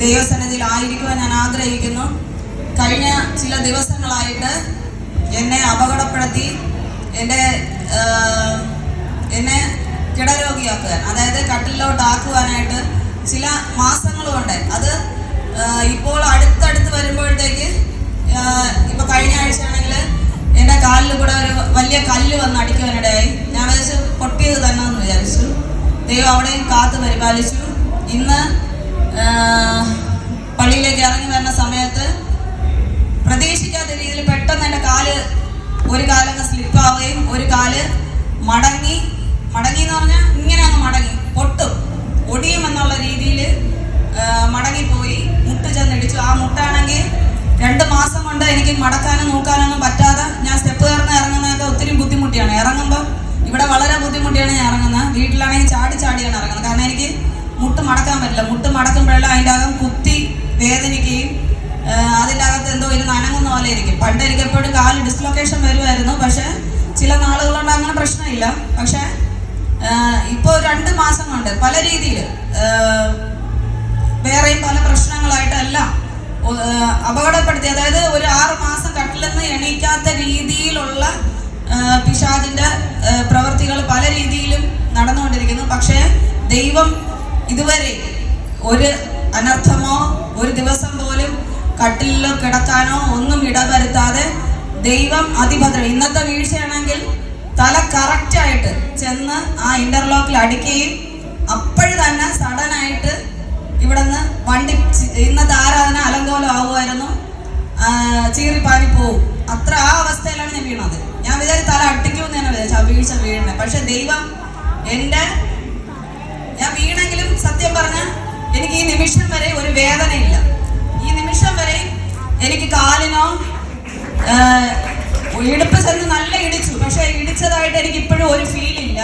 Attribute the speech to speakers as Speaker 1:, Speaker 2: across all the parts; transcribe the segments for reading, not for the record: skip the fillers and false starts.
Speaker 1: ദൈവസന്നിധിയിൽ ആയിരിക്കുവാൻ ഞാൻ ആഗ്രഹിക്കുന്നു. കഴിഞ്ഞ ചില ദിവസങ്ങളായിട്ട് എന്നെ അപകടപ്പെടുത്തി എന്നെ കിടരോഗിയാക്കുവാൻ, അതായത് കട്ടിലോട്ടാക്കുവാനായിട്ട് ചില മാസങ്ങൾ കൊണ്ട്, അത് ഇപ്പോൾ അടുത്തടുത്ത് വരുമ്പോഴത്തേക്ക് ഇപ്പൊ കഴിഞ്ഞ ആഴ്ചയാണെങ്കിൽ എൻ്റെ കാലിൽ കൂടെ ഒരു വലിയ കല്ല് വന്ന് അടിക്കുവാനിടയായി. ഞാൻ വിചാരിച്ചു പൊട്ടിയത് തന്നെ എന്ന് വിചാരിച്ചു. ദൈവം അവിടെയും കാത്ത് പരിപാലിച്ചു. ഇന്ന് പള്ളിയിലേക്ക് ഇറങ്ങി വരുന്ന സമയത്ത് പ്രതീക്ഷിക്കാത്ത രീതിയിൽ പെട്ടെന്ന് എൻ്റെ ഒരു കാലങ്ങ് സ്ലിപ്പാവുകയും ഒരു കാല് മടങ്ങി എന്ന് പറഞ്ഞാൽ ഇങ്ങനെ അങ്ങ് മടങ്ങി ഒടിയുമെന്നുള്ള രീതിയിൽ മടങ്ങിപ്പോയി. മുട്ട് ചെന്നിടിച്ചു. ആ മുട്ടാണെങ്കിൽ 2 മാസം കൊണ്ട് എനിക്ക് മടക്കാനും നോക്കാനൊന്നും പറ്റാതെ ഞാൻ സ്റ്റെപ്പ് കയറുന്ന ഇറങ്ങുന്നതൊക്കെ ഒത്തിരി ബുദ്ധിമുട്ടിയാണ്. ഇറങ്ങുമ്പോൾ ഇവിടെ വളരെ ബുദ്ധിമുട്ടിയാണ് ഞാൻ ഇറങ്ങുന്നത്. വീട്ടിലാണെങ്കിൽ ചാടിയാണ് ഇറങ്ങുന്നത്. കാരണം എനിക്ക് മുട്ട് മടക്കാൻ പറ്റില്ല. മുട്ട് മടക്കുമ്പോഴെല്ലാം അതിൻ്റെ അകം കുത്തി വേദനിക്കുകയും അതിൻ്റെ അകത്ത് എന്തോ ഇരുന്ന് അനങ്ങുന്ന പോലെ ഇരിക്കും. പണ്ട് എനിക്ക് എപ്പോഴും കാല് ഡിസ്ലൊക്കേഷൻ വരുമായിരുന്നു. പക്ഷെ ചില നാളുകളുണ്ട് അങ്ങനെ പ്രശ്നമില്ല. പക്ഷെ ഇപ്പോൾ 2 മാസം കൊണ്ട് പല രീതിയിൽ വേറെയും പല പ്രശ്നങ്ങളായിട്ടെല്ലാം അപകടപ്പെടുത്തി. അതായത് ഒരു 6 മാസം കട്ടിൽ നിന്ന് എണീക്കാത്ത രീതിയിലുള്ള പിശാചിന്റെ പ്രവൃത്തികൾ പല രീതിയിലും നടന്നുകൊണ്ടിരിക്കുന്നു. പക്ഷേ ദൈവം ഇതുവരെ ഒരു അനർത്ഥമോ ഒരു ദിവസം പോലും കട്ടിലിലോ കിടക്കാനോ ഒന്നും ഇടവരുത്താതെ ദൈവം അതിഭദ്രം. ഇന്നത്തെ വീഴ്ചയാണെങ്കിൽ തല കറക്റ്റായിട്ട് ചെന്ന് ആ ഇന്റർലോക്കിൽ അടിക്കുകയും അപ്പോഴും തന്നെ സഡനായിട്ട് ഇവിടുന്ന് വണ്ടി ഇന്നത്തെ ആരാധന അലങ്കോലം ആവുമായിരുന്നു. ചീറിപ്പാനി പോവും. അത്ര ആ അവസ്ഥയിലാണ് ഞാൻ വീണത്. ഞാൻ വിചാരിച്ചു തല അട്ടിക്കുമെന്ന് തന്നെ വിചാരിച്ചു ആ വീഴ്ച വീഴണേ. പക്ഷെ ദൈവം ഞാൻ വീണെങ്കിലും സത്യം പറഞ്ഞ എനിക്ക് ഈ നിമിഷം വരെ ഒരു വേദനയില്ല. ഈ നിമിഷം വരെ എനിക്ക് കാലിനോ ഇടുപ്പ് ചെന്ന് നല്ല ഇടിച്ചു. പക്ഷെ ഇടിച്ചതായിട്ട് എനിക്ക് ഇപ്പോഴും ഒരു ഫീലില്ല.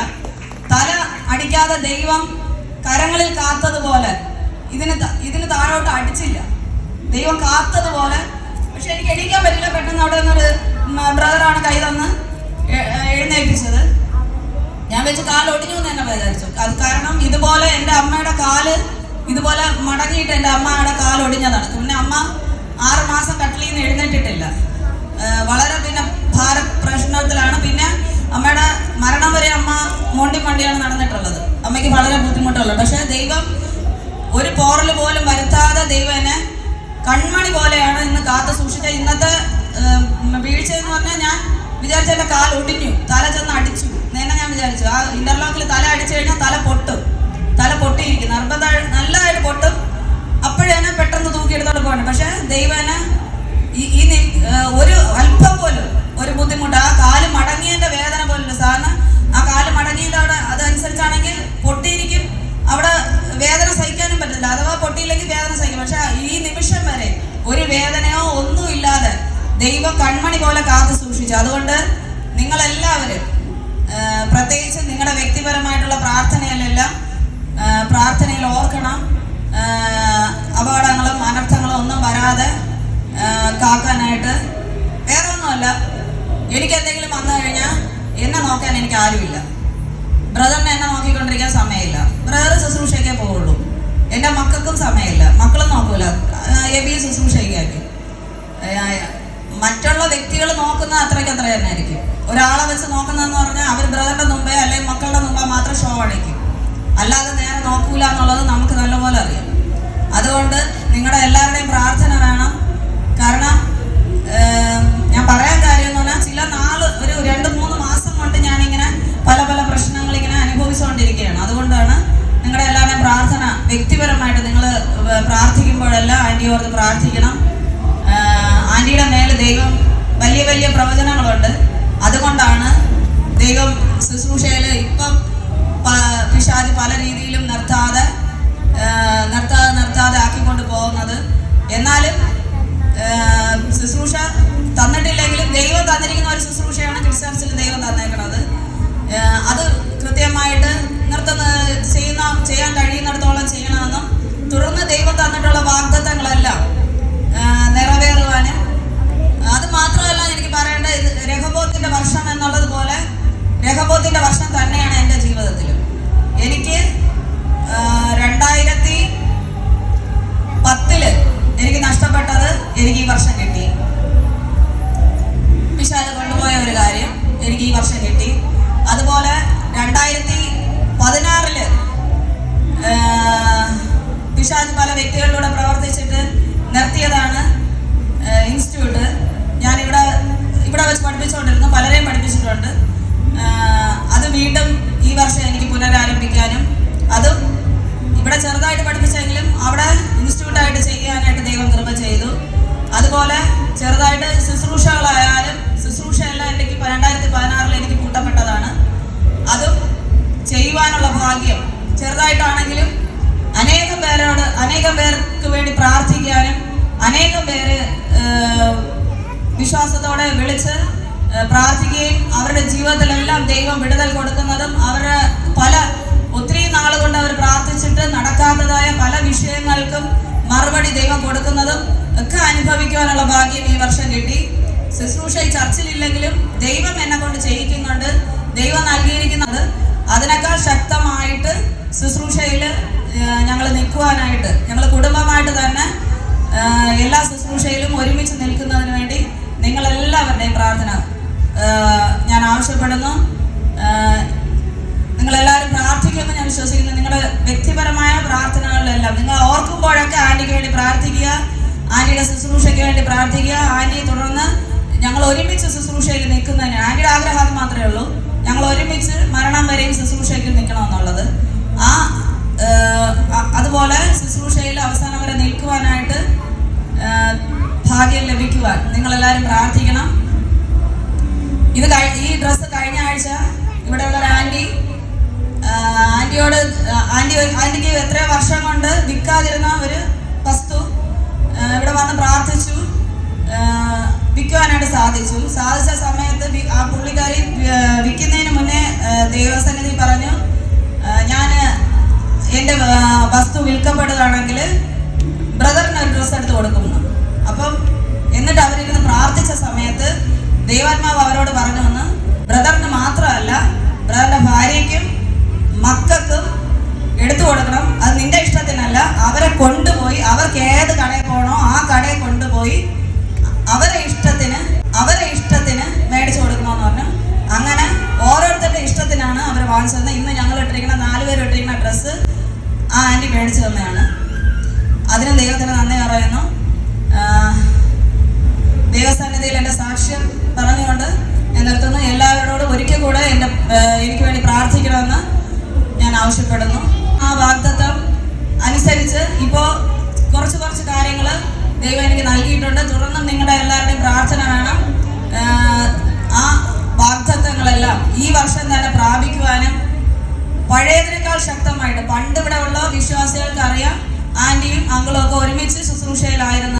Speaker 1: തല അടിക്കാതെ ദൈവം കരങ്ങളിൽ കാത്തതുപോലെ ഇതിന് താഴോട്ട് അടിച്ചില്ല. ദൈവം കാത്തതുപോലെ. പക്ഷെ എനിക്ക് എണീക്കാൻ പറ്റില്ല. പെട്ടെന്ന് അവിടെ നിന്നൊരു ബ്രദറാണ് കൈ തന്ന് എഴുന്നേൽപ്പിച്ചത്. ഞാൻ വെച്ച് കാല് ഒടിഞ്ഞു എന്ന് തന്നെ വിചാരിച്ചു. അത് കാരണം ഇതുപോലെ എൻ്റെ അമ്മയുടെ കാല് ഇതുപോലെ മടങ്ങിയിട്ട് എൻ്റെ അമ്മയുടെ കാല് ഒടിഞ്ഞതാണ്. പിന്നെ അമ്മ 6 മാസം കട്ടിലിൽ നിന്ന് എഴുന്നേറ്റിട്ടില്ല. വളരെ പിന്നെ പ്രശ്നത്തിലാണ്. പിന്നെ അമ്മയുടെ മരണം വരെ അമ്മ മണ്ടിയാണ് നടന്നിട്ടുള്ളത്. അമ്മയ്ക്ക് വളരെ ബുദ്ധിമുട്ടുള്ളത്. പക്ഷെ ദൈവം ഒരു പോറൽ പോലും വരുത്താതെ ദൈവം എന്നെ കൺമണി പോലെയാണ് ഇന്ന് കാത്തു സൂക്ഷിച്ച. ഇന്നത്തെ വീഴ്ച എന്ന് പറഞ്ഞാൽ ഞാൻ വിചാരിച്ച എൻ്റെ കാൽ ഒടിഞ്ഞു, തല ചെന്ന് അടിച്ചു നേരെ ഞാൻ വിചാരിച്ചു. ആ ഇന്റർലോക്കിൽ തല അടിച്ചു കഴിഞ്ഞാൽ തല പൊട്ടിയിരിക്കും, നല്ലതായിട്ട് പൊട്ടും. അപ്പോഴെന്നെ പെട്ടെന്ന് തൂക്കിയെടുത്തോണ്ട് പോകണം. പക്ഷെ ദൈവം എന്നെ ഒരു അല്പം പോലും ഒരു ബുദ്ധിമുട്ട്, ആ കാല് മടങ്ങിയതിന്റെ വേദന പോലും. സാധാരണ ആ കാല് മടങ്ങിയതിന്റെ അവിടെ അതനുസരിച്ചാണെങ്കിൽ പൊട്ടിയിരിക്കും, അവിടെ വേദന സഹിക്കാനും പറ്റില്ല. അഥവാ പൊട്ടിയില്ലെങ്കിൽ വേദന സഹിക്കും. പക്ഷെ ഈ നിമിഷം വരെ ഒരു വേദനയോ ഒന്നുമില്ലാതെ ദൈവം കൺമണി പോലെ കാത്തു സൂക്ഷിച്ചു. അതുകൊണ്ട് നിങ്ങളെല്ലാവരും പ്രത്യേകിച്ച് നിങ്ങളുടെ വ്യക്തിപരമായിട്ടുള്ള പ്രാർത്ഥനയിൽ ഓർക്കണം. അപകടങ്ങളും അനർത്ഥങ്ങളും ഒന്നും വരാതെ കാക്കാനായിട്ട്. വേറെ ഒന്നുമല്ല, എനിക്ക് എന്തെങ്കിലും വന്നു കഴിഞ്ഞാൽ എന്നെ നോക്കാൻ എനിക്ക് ആരുമില്ല. ബ്രദറിനെ എന്നെ നോക്കിക്കൊണ്ടിരിക്കാൻ സമയമില്ല. ബ്രദർ ശുശ്രൂഷയ്ക്കേ പോവുള്ളൂ. എൻ്റെ മക്കൾക്കും സമയമില്ല, മക്കളും നോക്കൂല. ശുശ്രൂഷയ്ക്കായിരിക്കും. മറ്റുള്ള വ്യക്തികൾ നോക്കുന്ന അത്രയ്ക്ക് തന്നെ ആയിരിക്കും. ഒരാളെ വെച്ച് നോക്കുന്നതെന്ന് പറഞ്ഞാൽ അവർ ബ്രദറിന്റെ മുമ്പേ അല്ലെങ്കിൽ മക്കളുടെ മുമ്പേ മാത്രം ഷോ അടിക്കും, അല്ലാതെ നേരെ നോക്കൂല എന്നുള്ളത് നമുക്ക് നല്ലപോലെ അറിയാം. അതുകൊണ്ട് നിങ്ങളുടെ എല്ലാവരുടെയും പ്രാർത്ഥന വേണം. കാരണം ഞാൻ പറയാൻ കാര്യം എന്ന് പറഞ്ഞാൽ ചില നാള് ഒരു 2-3 മാസം കൊണ്ട് ഞാനിങ്ങനെ പല പ്രശ്നങ്ങൾ ഇങ്ങനെ അനുഭവിച്ചുകൊണ്ടിരിക്കുകയാണ്. അതുകൊണ്ടാണ് നിങ്ങളുടെ എല്ലാവരുടെയും പ്രാർത്ഥന വ്യക്തിപരമായിട്ട് നിങ്ങൾ പ്രാർത്ഥിക്കുമ്പോഴെല്ലാം ആൻറ്റി ഓർത്ത് പ്രാർത്ഥിക്കണം. ആൻറ്റിയുടെ മേൽ ദൈവം വലിയ പ്രവചനങ്ങളുണ്ട്. അതുകൊണ്ടാണ് ദൈവം ശുശ്രൂഷയിൽ ഇപ്പം പിശാച് പല രീതിയിലും നിർത്താതെ ആക്കിക്കൊണ്ട് പോകുന്നത്. എന്നാലും ശുശ്രൂഷ തന്നിട്ടില്ലെങ്കിലും ദൈവം തന്നിരിക്കുന്ന ഒരു ശുശ്രൂഷയാണ് ക്രിസ്ത്യൻസിൽ ദൈവം തന്നേക്കുന്നത്. അത് കൃത്യമായിട്ട് ചെയ്യാൻ കഴിയുന്നിടത്തോളം ചെയ്യണമെന്നും തുടർന്ന് ദൈവം തന്നിട്ടുള്ള വാഗ്ദത്തങ്ങളെല്ലാം നിറവേറുവാനും. അത് മാത്രമല്ല എനിക്ക് പറയേണ്ടത്, രഹബോത്തിന്റെ വർഷം എന്നുള്ളതുപോലെ രഹബോത്തിന്റെ വർഷം തന്നെയാണ് എൻ്റെ ജീവിതത്തിലും. എനിക്ക് 2010 വർഷം കിട്ടി. അതുപോലെ 2016 പിശാച് പല വ്യക്തികളിലൂടെ പ്രവർത്തിച്ചിട്ട് നിർത്തിയതാണ് ഇൻസ്റ്റിറ്റ്യൂട്ട്. ഞാൻ ഇവിടെ വെച്ച് പഠിപ്പിച്ചുകൊണ്ടിരുന്നു, പലരെയും പഠിപ്പിച്ചിട്ടുണ്ട്. അത് വീണ്ടും ഈ വർഷം എനിക്ക് പുനരാരംഭിക്കാനും, അതും ഇവിടെ ചെറുതായിട്ട് പഠിപ്പിച്ചെങ്കിലും അവിടെ ഇൻസ്റ്റിറ്റ്യൂട്ടായിട്ട് ചെയ്യാനായിട്ട് ദൈവം കൃപ ചെയ്തു. അതുപോലെ ചെറുതായിട്ട് ശുശ്രൂഷകളായാലും, ശുശ്രൂഷയെല്ലാം എനിക്ക് 2016 എനിക്ക് കൂട്ടപ്പെട്ടതാണ്. അതും ചെയ്യുവാനുള്ള ഭാഗ്യം ചെറുതായിട്ടാണെങ്കിലും അനേകം പേർക്ക് വേണ്ടി പ്രാർത്ഥിക്കാനും, അനേകം പേര് വിശ്വാസത്തോടെ വിളിച്ച് പ്രാർത്ഥിക്കുകയും അവരുടെ ജീവിതത്തിലെല്ലാം ദൈവം വിടുതൽ കൊടുക്കുന്നതും, അവരുടെ ഒത്തിരി നാളുകൊണ്ട് അവർ പ്രാർത്ഥിച്ചിട്ട് നടക്കാത്തതായ പല വിഷയങ്ങൾക്കും മറുപടി ദൈവം കൊടുക്കുന്നതും ഒക്കെ അനുഭവിക്കുവാനുള്ള ഭാഗ്യം ഈ വർഷം കിട്ടി. ശുശ്രൂഷ ചർച്ചിലില്ലെങ്കിലും ദൈവം എന്നെ കൊണ്ട് ചെയ്യിക്കുന്നുണ്ട്. ദൈവം നൽകിയിരിക്കുന്നത് അതിനേക്കാൾ ശക്തമായിട്ട് ശുശ്രൂഷയിൽ ഞങ്ങൾ നിൽക്കുവാനായിട്ട്, ഞങ്ങൾ കുടുംബമായിട്ട് തന്നെ എല്ലാ ശുശ്രൂഷയിലും ഒരുമിച്ച് നിൽക്കുന്നതിന് വേണ്ടി നിങ്ങളെല്ലാവരുടെയും പ്രാർത്ഥന ഞാൻ ആവശ്യപ്പെടുന്നു. നിങ്ങളെല്ലാവരും പ്രാർത്ഥിക്കുമെന്ന് ഞാൻ വിശ്വസിക്കുന്നു. നിങ്ങളുടെ വ്യക്തിപരമായ പ്രാർത്ഥനകളിലെല്ലാം നിങ്ങൾ ഓർക്കുമ്പോഴൊക്കെ ആൻറ്റിക്ക് വേണ്ടി പ്രാർത്ഥിക്കുക, ആൻറ്റിയുടെ ശുശ്രൂഷയ്ക്ക് വേണ്ടി പ്രാർത്ഥിക്കുക. ആൻറ്റിയെ തുടർന്ന് ഞങ്ങൾ ഒരുമിച്ച് ശുശ്രൂഷയിൽ നിൽക്കുന്നതിന് ആൻറ്റിയുടെ ആഗ്രഹം അത് മാത്രമേ ഉള്ളൂ. ഞങ്ങൾ ഒരുമിച്ച് മരണം വരെയും ശുശ്രൂഷയ്ക്ക് നിൽക്കണമെന്നുള്ളത്. അതുപോലെ ശുശ്രൂഷയിൽ അവസാനം വരെ നിൽക്കുവാനായിട്ട് ഭാഗ്യം ലഭിക്കുവാൻ നിങ്ങളെല്ലാവരും പ്രാർത്ഥിക്കണം. ഈ ഡ്രസ്സ് കഴിഞ്ഞ ആഴ്ച ഇവിടെയുള്ള ഒരു ആൻറ്റിക്ക് എത്രയോ വർഷം കൊണ്ട് വിൽക്കാതിരുന്ന ഒരു വസ്തു ഇവിടെ വന്ന് പ്രാർത്ഥിച്ചു, വിൽക്കുവാനായിട്ട് സാധിച്ച സമയത്ത് ആ പുള്ളിക്കാരി വിൽക്കുന്നതിന് മുന്നേ ദൈവസന്നിധി പറഞ്ഞു, ഞാൻ എൻ്റെ വസ്തു വിൽക്കപ്പെടുകയാണെങ്കിൽ ബ്രദറിന് ഒരു ഡ്രസ്സ് എടുത്ത് കൊടുക്കുന്നു. അപ്പം എന്നിട്ട് അവരിരുന്ന് പ്രാർത്ഥിച്ച സമയത്ത് ദൈവാത്മാവ് അവരോട് പറഞ്ഞു എന്ന്, ബ്രദറിന് മാത്രമല്ല ബ്രദറിന്റെ ഭാര്യയ്ക്കും മക്കൾക്കും എടുത്തു കൊടുക്കണം. അത് നിന്റെ ഇഷ്ടത്തിനല്ല, അവരെ കൊണ്ടുപോയി അവർക്ക് ഏത് കടയിൽ പോകണോ ആ കടയിൽ കൊണ്ടുപോയി അവരെ ഇഷ്ടത്തിന് മേടിച്ചു കൊടുക്കണമെന്ന് പറഞ്ഞു. അങ്ങനെ ഓരോരുത്തരുടെ ഇഷ്ടത്തിനാണ് അവർ വാങ്ങിച്ചത്. ഇന്ന് ഞങ്ങൾ ഇട്ടിരിക്കുന്ന 4 പേര് ഇട്ടിരിക്കുന്ന ഡ്രസ്സ് ആ ആൻറ്റി മേടിച്ചു തന്നെയാണ്. അതിന് ദൈവത്തിന് നന്ദി പറയുന്നു. ദൈവസന്നിധിയിൽ എൻ്റെ സാക്ഷ്യം പറഞ്ഞുകൊണ്ട് ഞാൻ നിർത്തുന്നു. എല്ലാവരോടും ഒരിക്കൽ കൂടെ എനിക്ക് വേണ്ടി പ്രാർത്ഥിക്കണമെന്ന് ഞാൻ ആവശ്യപ്പെടുന്നു. ആ വാഗ്ദത്തം അനുസരിച്ച് ഇപ്പോൾ കുറച്ച് കാര്യങ്ങൾ ദൈവം എനിക്ക് നൽകിയിട്ടുണ്ട്. തുടർന്നും നിങ്ങളുടെ എല്ലാവരുടെയും പ്രാർത്ഥന വേണം. ആ വാഗ്ദത്തങ്ങളെല്ലാം ഈ വർഷം തന്നെ പ്രാപിക്കുവാനും, പഴയതിനേക്കാൾ ശക്തമായിട്ട്, പണ്ട് ഇവിടെ ഉള്ള വിശ്വാസികൾക്ക് അറിയാം, ആൻറ്റിയും അങ്കിളും ഒക്കെ ഒരുമിച്ച് ശുശ്രൂഷയിലായിരുന്നു.